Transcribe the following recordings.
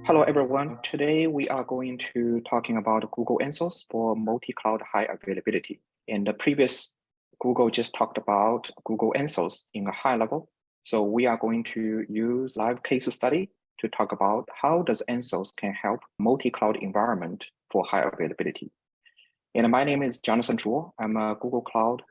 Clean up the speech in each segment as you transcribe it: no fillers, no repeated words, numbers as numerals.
Hello, everyone. Today, we are going to talking about Google Anthos for multi-cloud high availability. In the previous, Google just talked about Google Anthos in a high level. So we are going to use live case study to talk about how does Anthos can help multi-cloud environment for high availability. And my name is Jonathan Zhuo. I'm a Google Cloud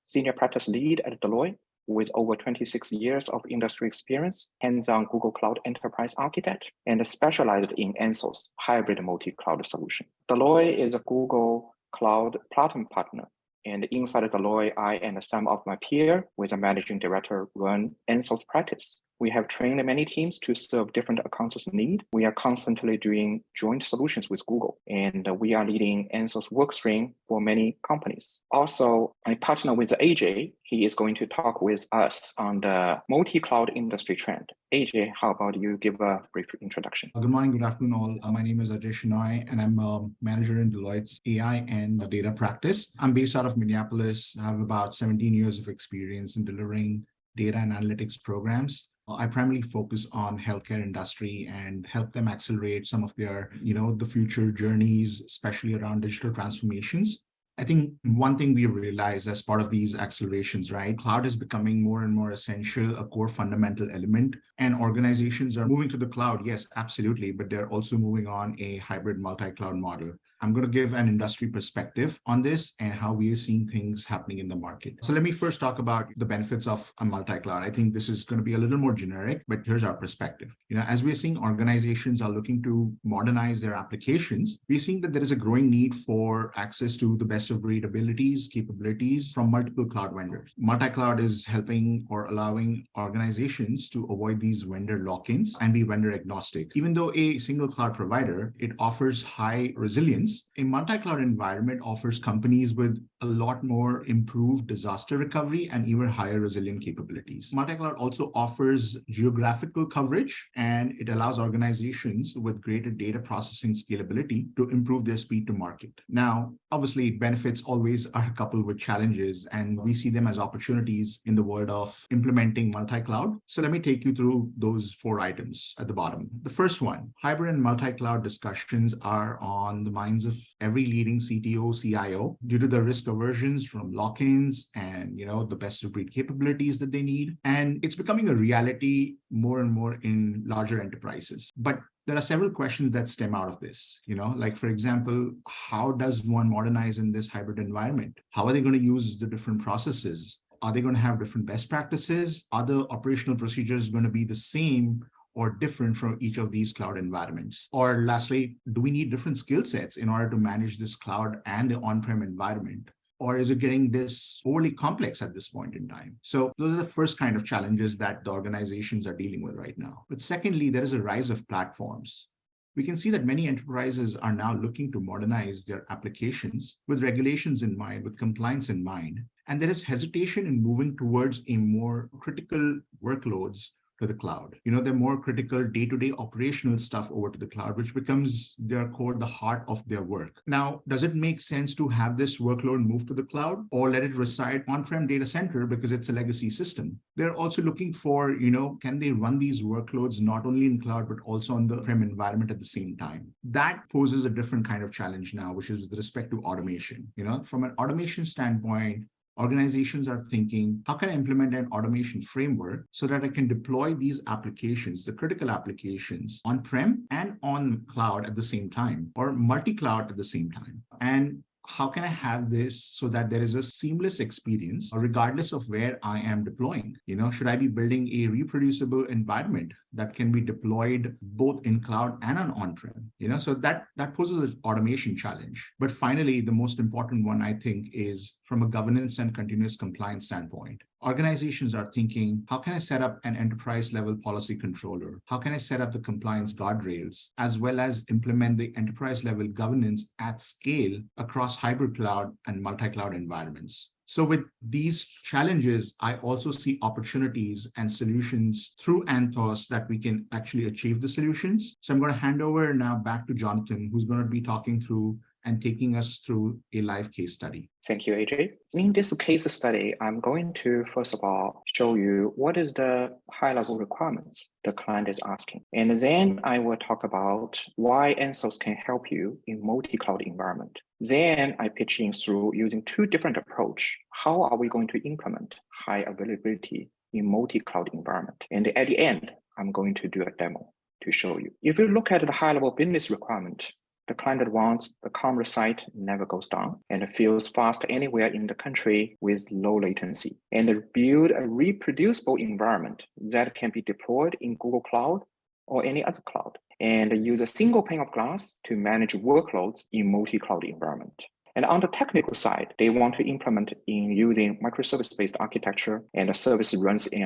Senior Practice Lead at Deloitte with over 26 years of industry experience, hands-on Google Cloud Enterprise Architect, and specialized in Anthos Hybrid Multi-Cloud solution. Deloitte is a Google Cloud Platinum partner. And inside of Deloitte, I and some of my peers with a managing director run Anthos practice. We have trained many teams to serve different accounts' needs. We are constantly doing joint solutions with Google, and we are leading Anthos workstream for many companies. Also, I partner with Ajay. He is going to talk with us on the multi-cloud industry trend. Ajay, how about you give a brief introduction? Good morning, good afternoon all. My name is Ajay Shenai, and I'm a manager in Deloitte's AI and data practice. I'm based out of Minneapolis. I have about 17 years of experience in delivering data and analytics programs. I primarily focus on healthcare industry and help them accelerate some of their, the future journeys, especially around digital transformations. I think one thing we realize as part of these accelerations, right? Cloud is becoming more and more essential, a core fundamental element, and organizations are moving to the cloud. Yes, absolutely, but they're also moving on a hybrid multi-cloud model. I'm going to give an industry perspective on this and how we are seeing things happening in the market. So let me first talk about the benefits of a multi-cloud. I think this is going to be a little more generic, but here's our perspective. As we're seeing organizations are looking to modernize their applications, we're seeing that there is a growing need for access to the best of breed abilities, capabilities from multiple cloud vendors. Multi-cloud is helping or allowing organizations to avoid these vendor lock-ins and be vendor agnostic. Even though a single cloud provider, it offers high resilience, a multi-cloud environment offers companies with a lot more improved disaster recovery and even higher resilient capabilities. Multi-cloud also offers geographical coverage, and it allows organizations with greater data processing scalability to improve their speed to market. Now, obviously, benefits always are coupled with challenges, and we see them as opportunities in the world of implementing multi-cloud. So let me take you through those 4 items at the bottom. The first one, hybrid and multi-cloud discussions are on the minds of every leading CTO, CIO due to the risk aversions from lock-ins and the best of breed capabilities that they need. And it's becoming a reality more and more in larger enterprises. But there are several questions that stem out of this, like, for example, how does one modernize in this hybrid environment? How are they going to use the different processes? Are they going to have different best practices? Are the operational procedures going to be the same or different from each of these cloud environments? Or lastly, do we need different skill sets in order to manage this cloud and the on-prem environment? Or is it getting this overly complex at this point in time? So those are the first kind of challenges that the organizations are dealing with right now. But secondly, there is a rise of platforms. We can see that many enterprises are now looking to modernize their applications with regulations in mind, with compliance in mind. And there is hesitation in moving towards a more critical workloads to the cloud. They're more critical day-to-day operational stuff over to the cloud, which becomes their core, the heart of their work. Now, does it make sense to have this workload move to the cloud or let it reside on-prem data center because it's a legacy system? They're also looking for, can they run these workloads not only in cloud, but also on the prem environment at the same time? That poses a different kind of challenge now, which is with respect to automation. From an automation standpoint, organizations are thinking, how can I implement an automation framework so that I can deploy these applications, the critical applications, on-prem and on cloud at the same time, or multi-cloud at the same time? And how can I have this so that there is a seamless experience regardless of where I am deploying? Should I be building a reproducible environment that can be deployed both in cloud and on-prem? So that poses an automation challenge. But finally, the most important one, I think, is from a governance and continuous compliance standpoint. Organizations are thinking, how can I set up an enterprise level policy controller? How can I set up the compliance guardrails, as well as implement the enterprise level governance at scale across hybrid cloud and multi-cloud environments? So with these challenges, I also see opportunities and solutions through Anthos that we can actually achieve the solutions. So I'm going to hand over now back to Jonathan, who's going to be talking through and taking us through a live case study. Thank you, AJ. In this case study, I'm going to first of all show you what is the high-level requirements the client is asking. And then I will talk about why Anthos can help you in multi-cloud environment. Then I pitch in through using two different approaches. How are we going to implement high availability in multi-cloud environment? And at the end, I'm going to do a demo to show you. If you look at the high-level business requirement, the client wants the commerce site never goes down and feels fast anywhere in the country with low latency, and build a reproducible environment that can be deployed in Google Cloud or any other cloud, and use a single pane of glass to manage workloads in multi-cloud environment. And on the technical side, they want to implement in using microservice-based architecture, and the service runs in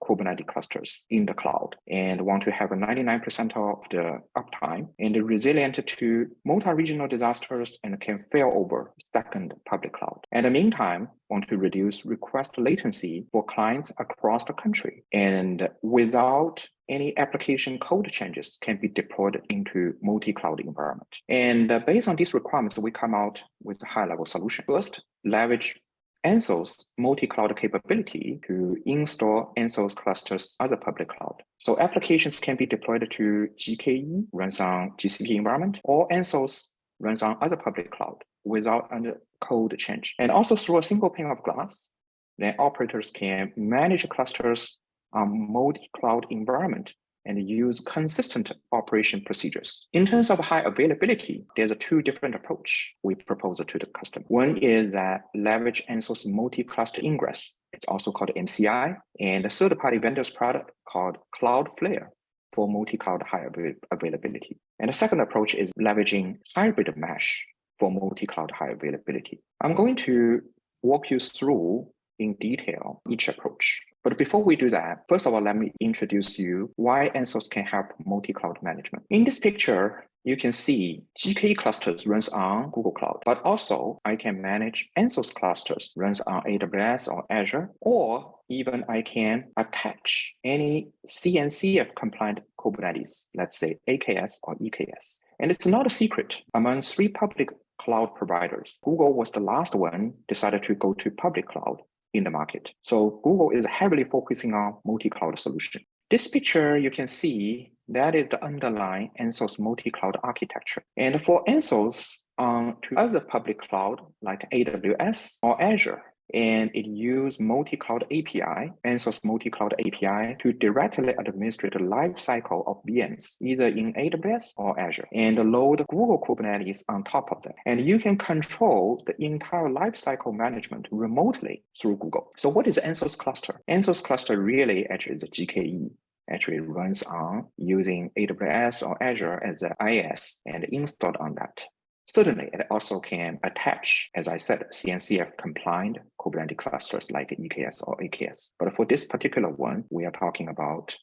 Kubernetes clusters in the cloud, and want to have a 99% of the uptime and resilient to multi-regional disasters and can fail over second public cloud. At the meantime, want to reduce request latency for clients across the country, and without any application code changes can be deployed into multi-cloud environment. And based on these requirements, we come out with a high-level solution. First, leverage Anthos multi-cloud capability to install Anthos clusters as a public cloud. So applications can be deployed to GKE, runs on GCP environment, or Anthos runs on other public cloud without any code change. And also through a single pane of glass, then operators can manage clusters on multi-cloud environment and use consistent operation procedures. In terms of high availability, there's a two different approach we propose to the customer. One is that leverage Anthos Multi-Cluster Ingress. It's also called MCI, and a third-party vendor's product called Cloudflare for multi-cloud high availability. And the second approach is leveraging Hybrid Mesh for multi-cloud high availability. I'm going to walk you through in detail each approach. But before we do that, first of all, let me introduce you why Anthos can help multi-cloud management. In this picture, you can see GKE clusters runs on Google Cloud, but also I can manage Anthos clusters runs on AWS or Azure, or even I can attach any CNCF compliant Kubernetes, let's say AKS or EKS. And it's not a secret. Among three public cloud providers, Google was the last one decided to go to public cloud in the market. So Google is heavily focusing on multi-cloud solution. This picture, you can see that is the underlying Anthos multi-cloud architecture. And for Anthos to other public cloud like AWS or Azure, and it uses multi-cloud API, Anthos multi-cloud API, to directly administrate the lifecycle of VMs, either in AWS or Azure, and load Google Kubernetes on top of that. And you can control the entire lifecycle management remotely through Google. So what is Anthos cluster? Anthos cluster really actually is a GKE. Actually runs on using AWS or Azure as an IaaS and installed on that. Certainly, it also can attach, as I said, CNCF compliant Kubernetes clusters like EKS or AKS. But for this particular one, we are talking about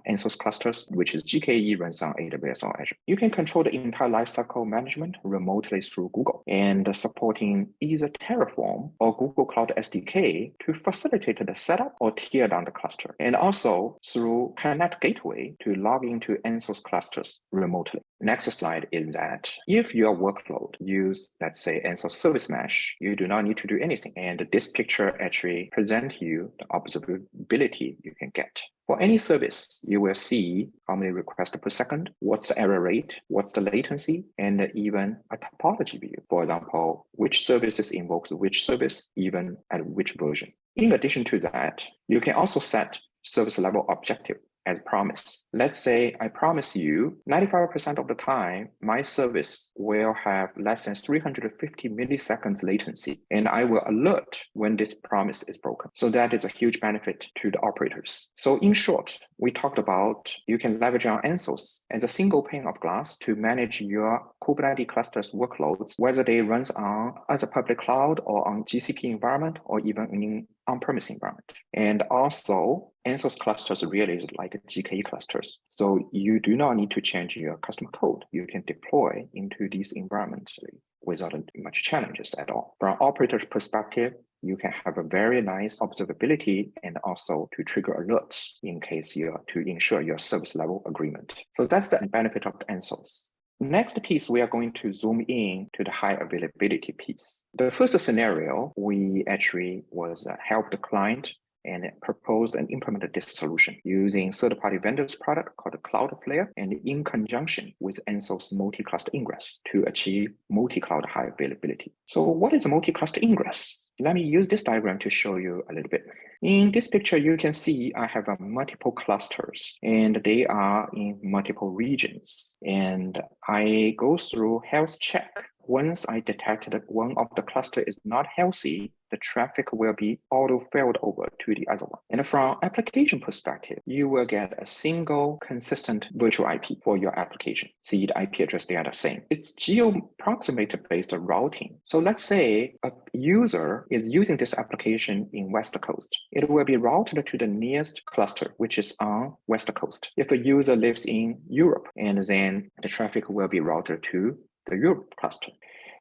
Anthos clusters, which is GKE runs on AWS or Azure. You can control the entire lifecycle management remotely through Google, and supporting either Terraform or Google Cloud SDK to facilitate the setup or tear down the cluster, and also through Connect Gateway to log into Anthos clusters remotely. Next slide is that if your workload use, let's say, Anthos Service Mesh, you do not need to do anything. And this picture actually presents you the observability you can get. For any service, you will see how many requests per second, what's the error rate, what's the latency, and even a topology view. For example, which services invokes which service, even at which version. In addition to that, you can also set service level objective as promised. Let's say I promise you 95% of the time, my service will have less than 350 milliseconds latency, and I will alert when this promise is broken. So that is a huge benefit to the operators. So in short, we talked about you can leverage on Anthos as a single pane of glass to manage your Kubernetes clusters workloads, whether they run on as a public cloud or on GCP environment or even in on-premise environment. And also, Anthos clusters really is like GKE clusters. So you do not need to change your custom code. You can deploy into these environments without much challenges at all. From operator's perspective, you can have a very nice observability and also to trigger alerts in case to ensure your service level agreement. So that's the benefit of Anthos. Next piece, we are going to zoom in to the high availability piece. The first scenario, we actually was help the client and proposed and implemented this solution using third-party vendors product called Cloudflare and in conjunction with Anthos Multi-Cluster Ingress to achieve multi-cloud high availability. So what is a multi-cluster ingress? Let me use this diagram to show you a little bit. In this picture, you can see I have multiple clusters and they are in multiple regions. And I go through health check. Once I detect that one of the cluster is not healthy, the traffic will be auto-failed over to the other one. And from application perspective, you will get a single consistent virtual IP for your application. See, the IP address, they are the same. It's geo-approximator-based routing. So let's say a user is using this application in West Coast. It will be routed to the nearest cluster, which is on West Coast. If a user lives in Europe, and then the traffic will be routed to the Europe cluster.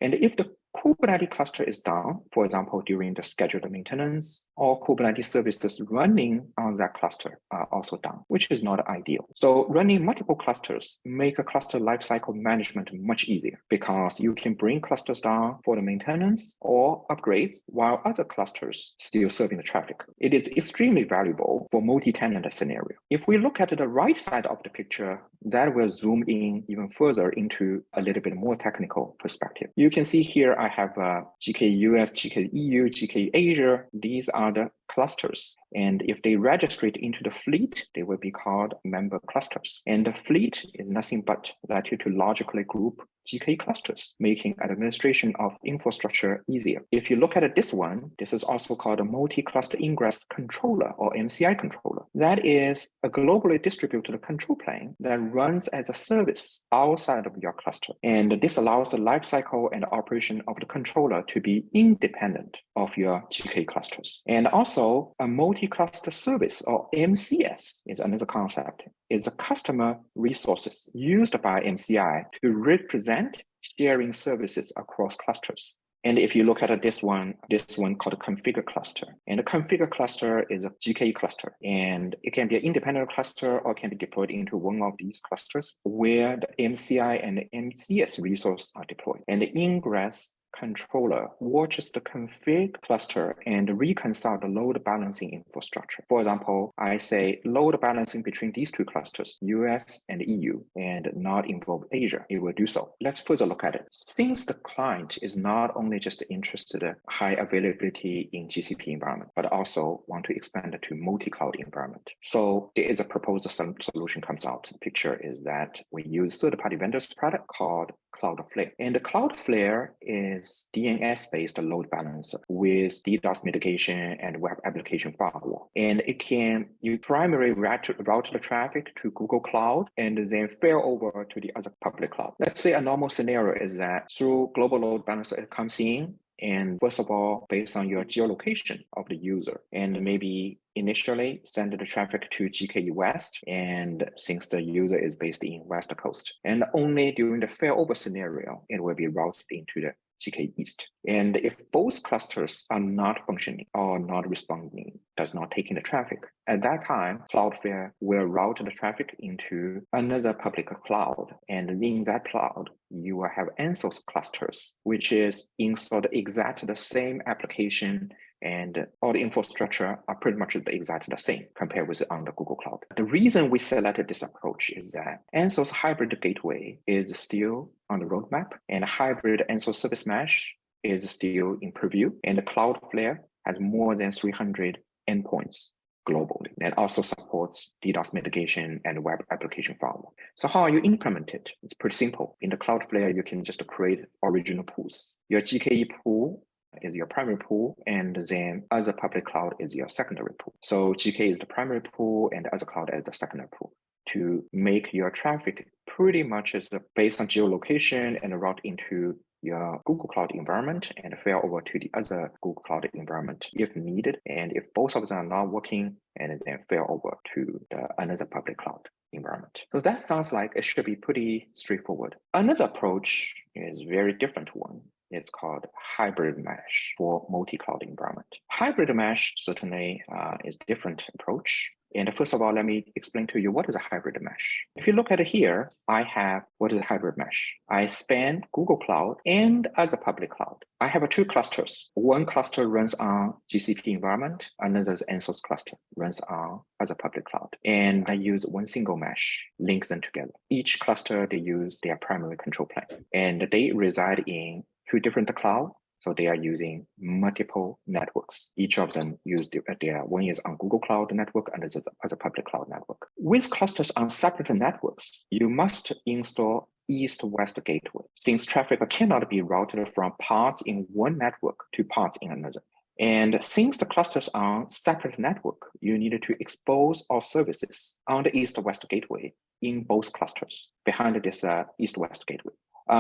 And if the Kubernetes cluster is down, for example, during the scheduled maintenance, or Kubernetes services running on that cluster are also down, which is not ideal. So running multiple clusters make a cluster lifecycle management much easier because you can bring clusters down for the maintenance or upgrades while other clusters still serving the traffic. It is extremely valuable for multi-tenant scenario. If we look at the right side of the picture, that will zoom in even further into a little bit more technical perspective. You can see here I have GK US, GK EU, GK Asia. These are the clusters. And if they register it into the fleet, they will be called member clusters. And the fleet is nothing but that you to logically group GK clusters, making administration of infrastructure easier. If you look at this one, this is also called a Multi-Cluster Ingress Controller or MCI controller. That is a globally distributed control plane that runs as a service outside of your cluster. And this allows the lifecycle and operation of the controller to be independent of your GK clusters. And also a multi-cluster service or MCS is another concept. It's a customer resources used by MCI to represent sharing services across clusters. And if you look at this one called a configure cluster. And a configure cluster is a GK cluster. And it can be an independent cluster or can be deployed into one of these clusters where the MCI and the MCS resources are deployed. And the ingress controller watches the config cluster and reconcile the load balancing infrastructure. For example, I say load balancing between these two clusters, US and EU, and not involve Asia. It will do so. Let's further look at it. Since the client is not only just interested in high availability in GCP environment, but also want to expand it to multi-cloud environment. So there is a proposed solution comes out. The picture is that we use third-party vendors product called Cloudflare. And the Cloudflare is DNS-based load balancer with DDoS mitigation and web application firewall. And it can, you primarily route the traffic to Google Cloud and then fail over to the other public cloud. Let's say a normal scenario is that through global load balancer, it comes in and first of all, based on your geolocation of the user, and maybe initially send the traffic to GK West, and since the user is based in West Coast, and only during the failover scenario, it will be routed into the GK East. And if both clusters are not functioning or not responding, does not taking the traffic, at that time, Cloudflare will route the traffic into another public cloud. And in that cloud, you will have Anthos clusters, which is installed exactly the same application and all the infrastructure are pretty much exactly the same compared with on the Google Cloud. The reason we selected this approach is that Anthos Hybrid Gateway is still on the roadmap, and Hybrid Anthos Service Mesh is still in preview, and the Cloudflare has more than 300 endpoints globally, and also supports DDoS mitigation and web application firewall. So how you implement it? It's pretty simple. In the Cloudflare, you can just create original pools. Your GKE pool is your primary pool, and then other public cloud is your secondary pool. So GK is the primary pool and the other cloud is the secondary pool to make your traffic pretty much is based on geolocation and route into your Google Cloud environment and fail over to the other Google Cloud environment if needed. And if both of them are not working, and then fail over to another public cloud environment. So that sounds like it should be pretty straightforward. Another approach is very different one. It's called hybrid mesh for multi-cloud environment. Hybrid mesh certainly is a different approach. And first of all, let me explain to you what is a hybrid mesh. If you look at it here, I have what is a hybrid mesh. I span Google Cloud and other public cloud. I have two clusters. One cluster runs on GCP environment, another Anthos cluster runs on other public cloud. And I use one single mesh, link them together. Each cluster, they use their primary control plane, and they reside in two different clouds. So they are using multiple networks. Each of them use their one is on Google Cloud network and the other public cloud network. With clusters on separate networks, you must install east-west gateway, since traffic cannot be routed from parts in one network to parts in another. And since the clusters are on separate network, you need to expose all services on the east-west gateway in both clusters behind this east-west gateway.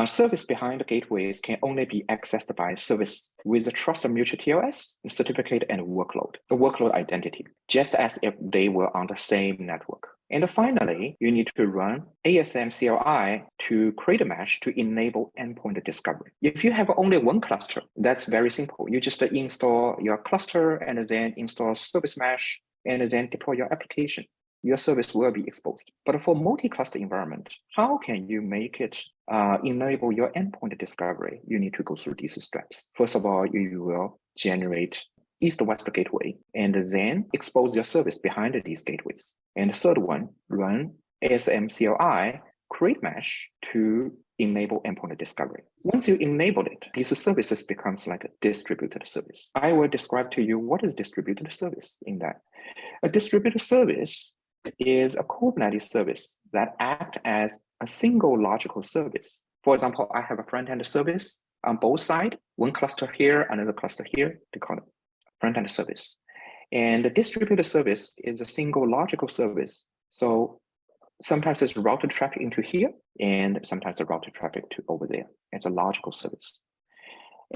Service behind the gateways can only be accessed by service with a trusted mutual TLS, certificate, and workload, the workload identity, just as if they were on the same network. And finally, you need to run ASM CLI to create a mesh to enable endpoint discovery. If you have only one cluster, that's very simple. You just install your cluster and then install service mesh and then deploy your application. Your service will be exposed. But for multi-cluster environment, how can you make it enable your endpoint discovery? You need to go through these steps. First of all, you will generate east-west gateway and then expose your service behind these gateways. And the third one, run ASM CLI, create mesh to enable endpoint discovery. Once you enable it, these services becomes like a distributed service. I will describe to you what is distributed service in that. A distributed service is a Kubernetes service that acts as a single logical service. For example, I have a front-end service on both sides, one cluster here, another cluster here, they call it front-end service. And the distributed service is a single logical service. So sometimes it's routed traffic into here, and sometimes it's routed traffic to over there. It's a logical service.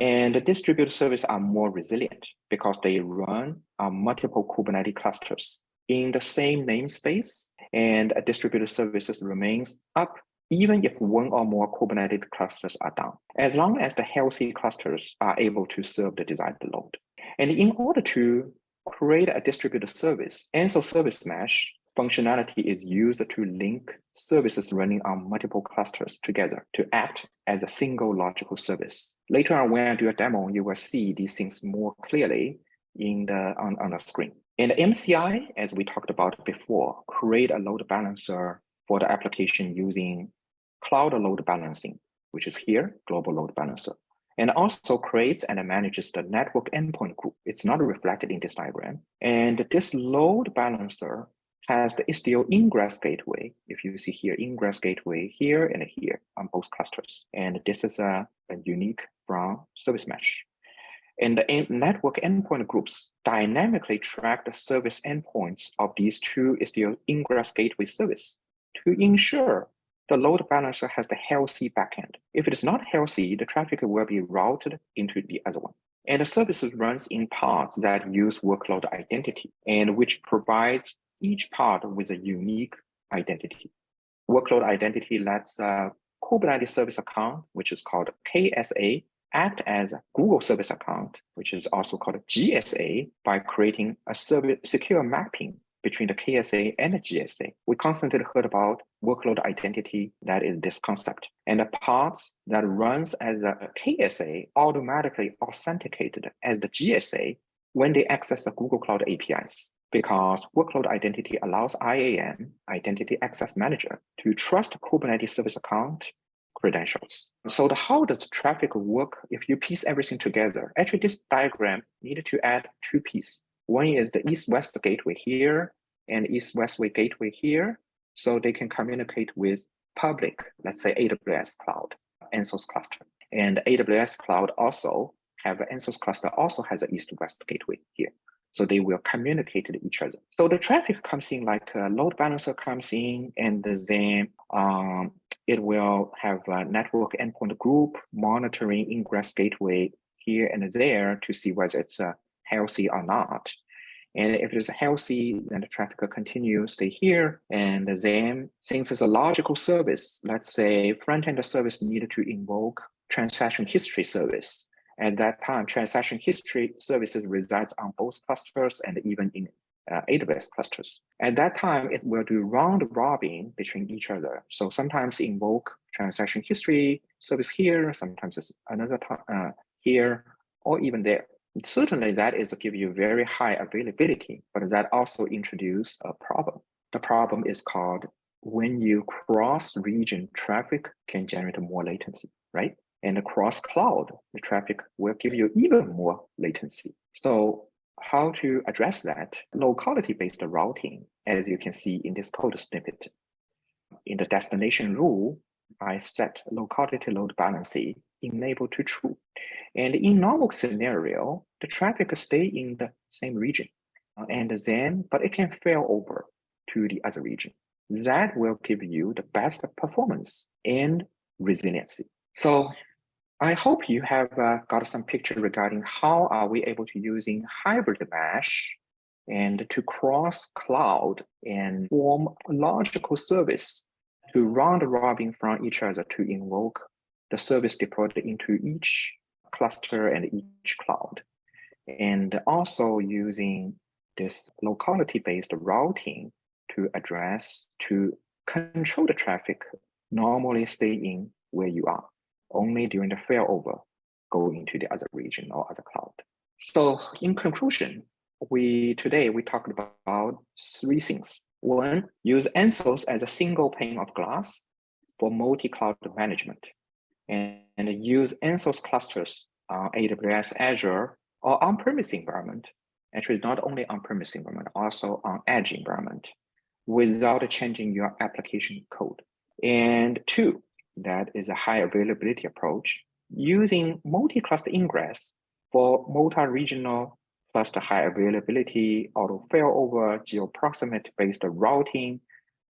And the distributed services are more resilient because they run on multiple Kubernetes clusters in the same namespace, and a distributed services remains up even if one or more Kubernetes clusters are down, as long as the healthy clusters are able to serve the desired load. And in order to create a distributed service, Anthos Service Mesh functionality is used to link services running on multiple clusters together to act as a single logical service. Later on, when I do a demo, you will see these things more clearly on the screen. And MCI, as we talked about before, create a load balancer for the application using cloud load balancing, which is here, global load balancer, and also creates and manages the network endpoint group. It's not reflected in this diagram. And this load balancer has the istio ingress gateway. If you see here, ingress gateway here and here on both clusters. And this is a unique from service mesh. And the network endpoint groups dynamically track the service endpoints of these two istio ingress gateway service to ensure the load balancer has the healthy backend. If it is not healthy, the traffic will be routed into the other one. And the services runs in parts that use workload identity, and which provides each part with a unique identity. Workload identity lets a Kubernetes service account, which is called KSA, act as a Google service account, which is also called GSA, by creating a service secure mapping between the KSA and the GSA. We constantly heard about workload identity, that is this concept. And the parts that runs as a KSA automatically authenticated as the GSA when they access the Google Cloud APIs, because workload identity allows IAM, Identity Access Manager, to trust Kubernetes service account credentials. So how does traffic work if you piece everything together? Actually, this diagram needed to add two pieces. One is the east-west gateway here and east-west gateway here, so they can communicate with public, let's say AWS cloud, Anthos cluster. And AWS cloud also have an Anthos cluster also has an east-west gateway here. So they will communicate with each other. So the traffic comes in like a load balancer comes in, and then it will have a network endpoint group monitoring ingress gateway here and there to see whether it's healthy or not. And if it is healthy, then the traffic will continue, stay here. And then since it's a logical service, let's say front-end service needed to invoke transaction history service. At that time, transaction history services resides on both clusters and even in AWS clusters. At that time, it will do round robin between each other. So sometimes invoke transaction history, service here, sometimes it's another time here, or even there. Certainly that is to give you very high availability, but that also introduces a problem. The problem is called when you cross region traffic can generate more latency, right? And across cloud, the traffic will give you even more latency. So how to address that? Locality-based routing, as you can see in this code snippet. In the destination rule, I set locality load balancing enable to true. And in normal scenario, the traffic stay in the same region. But it can fail over to the other region. That will give you the best performance and resiliency. So I hope you have got some picture regarding how are we able to using hybrid mesh and to cross cloud and form a logical service to round robin from each other to invoke the service deployed into each cluster and each cloud. And also using this locality-based routing to address, to control the traffic, normally stay in where you are. Only during the failover, go into the other region or other cloud. So in conclusion, today we talked about three things. One, use Anthos as a single pane of glass for multi-cloud management, and use Anthos clusters on AWS, Azure, or on-premise environment. Actually, not only on-premise environment, also on edge environment, without changing your application code. And two, that is a high availability approach, using multi-cluster ingress for multi-regional cluster high availability, auto failover, geo-proximate based routing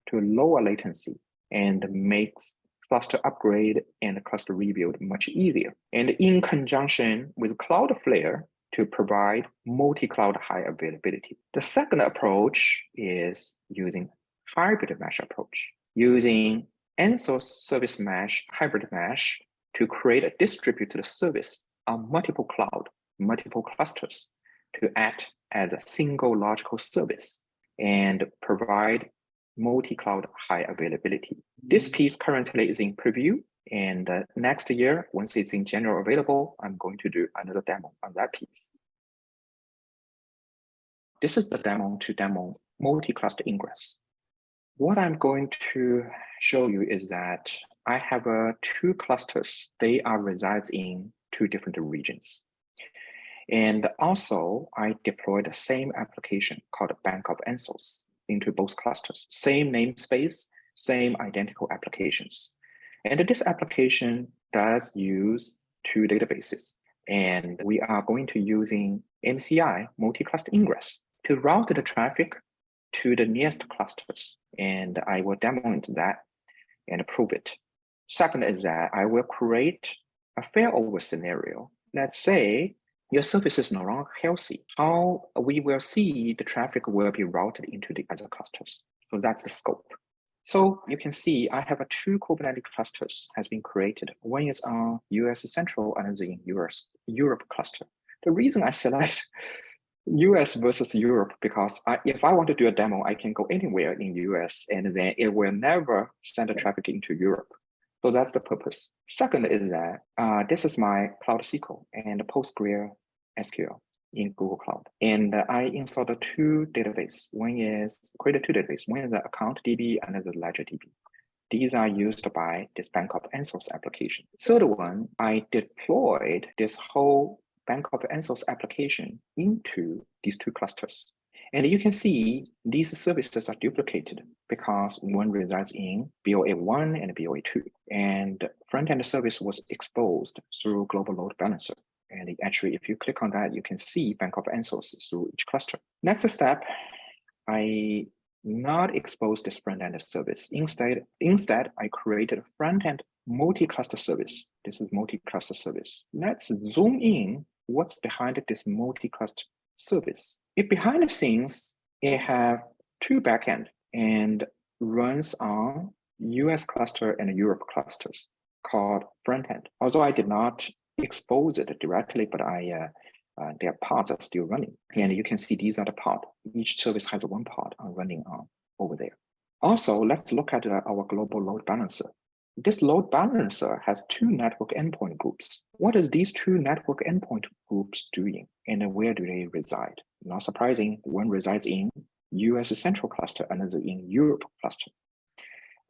to lower latency and makes cluster upgrade and cluster rebuild much easier. And in conjunction with Cloudflare to provide multi-cloud high availability. The second approach is using hybrid mesh approach, using Anthos service mesh, hybrid mesh to create a distributed service on multiple cloud, multiple clusters to act as a single logical service and provide multi-cloud high availability. This piece currently is in preview, and next year, once it's in general available, I'm going to do another demo on that piece. This is the demo to demo multi-cluster ingress. What I'm going to show you is that I have two clusters. They are resides in two different regions. And also, I deployed the same application called Bank of Anthos into both clusters. Same namespace, same identical applications. And this application does use two databases. And we are going to using MCI, multi-cluster ingress, to route the traffic to the nearest clusters. And I will demonstrate that and prove it. Second is that I will create a failover scenario. Let's say your service is no longer healthy. How we will see the traffic will be routed into the other clusters. So that's the scope. So you can see I have two Kubernetes clusters has been created. One is on US Central and another in Europe cluster. The reason I select US versus Europe, because if I want to do a demo, I can go anywhere in US and then it will never send the traffic into Europe. So that's the purpose. Second is that this is my Cloud SQL and PostgreSQL in Google Cloud. And I installed two databases. One is created two databases. One is the account DB and the ledger DB. These are used by this Bank of Anthos application. Third one, I deployed this whole Bank of Anthos application into these two clusters. And you can see these services are duplicated because one resides in BOA1 and BOA2. And front-end service was exposed through Global Load Balancer. And actually, if you click on that, you can see Bank of Anthos through each cluster. Next step, I not expose this front-end service. Instead, I created a front-end multi-cluster service. This is multi-cluster service. Let's zoom in what's behind this multi-cluster service. Behind the scenes, it have two backend and runs on US cluster and Europe clusters called front-end. Although I did not expose it directly, but I their pods are still running. And you can see these are the pod. Each service has one pod running over there. Also, let's look at our global load balancer. This load balancer has two network endpoint groups. What is these two network endpoint groups doing, and where do they reside? Not surprising, one resides in US Central Cluster, another in Europe Cluster.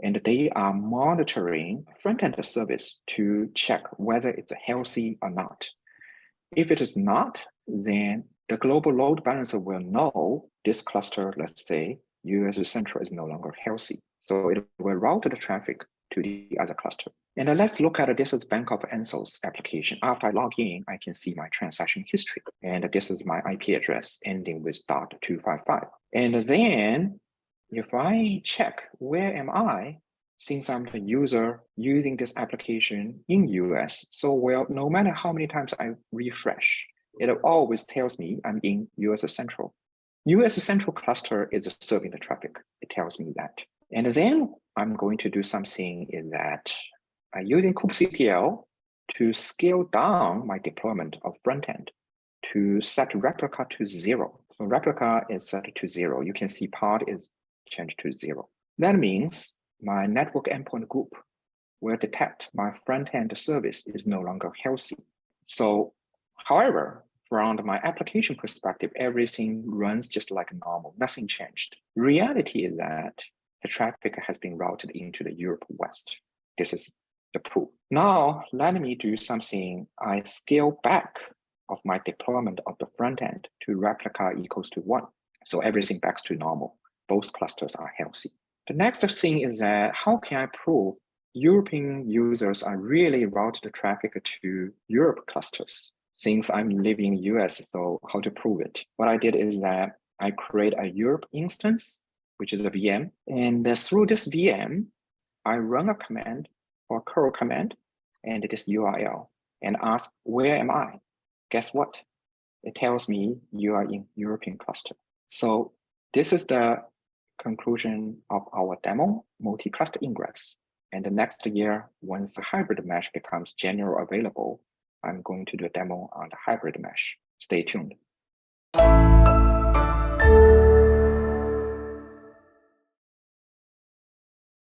And they are monitoring front-end service to check whether it's healthy or not. If it is not, then the global load balancer will know this cluster, let's say, US Central is no longer healthy. So it will route the traffic to the other cluster. And let's look at this is Bank of Anthos application. After I log in, I can see my transaction history. And this is my IP address ending with .255. And then if I check where am I, since I'm the user using this application in US, so well, no matter how many times I refresh, it always tells me I'm in US Central. US Central Cluster is serving the traffic. It tells me that. And then I'm going to do something in that I'm using kubectl to scale down my deployment of frontend to set replica to 0. So replica is set to 0. You can see pod is changed to 0. That means my network endpoint group will detect my front-end service is no longer healthy. So, however, from my application perspective, everything runs just like normal, nothing changed. Reality is that the traffic has been routed into the Europe West. This is the proof. Now, let me do something. I scale back of my deployment of the front end to replica equals to 1. So everything backs to normal. Both clusters are healthy. The next thing is that how can I prove European users are really routed the traffic to Europe clusters? Since I'm living in US, so how to prove it? What I did is that I create a Europe instance, which is a VM. And through this VM, I run a command or curl command and this URL and ask, where am I? Guess what? It tells me you are in European cluster. So this is the conclusion of our demo, Multi-Cluster Ingress. And the next year, once the hybrid mesh becomes generally available, I'm going to do a demo on the hybrid mesh. Stay tuned.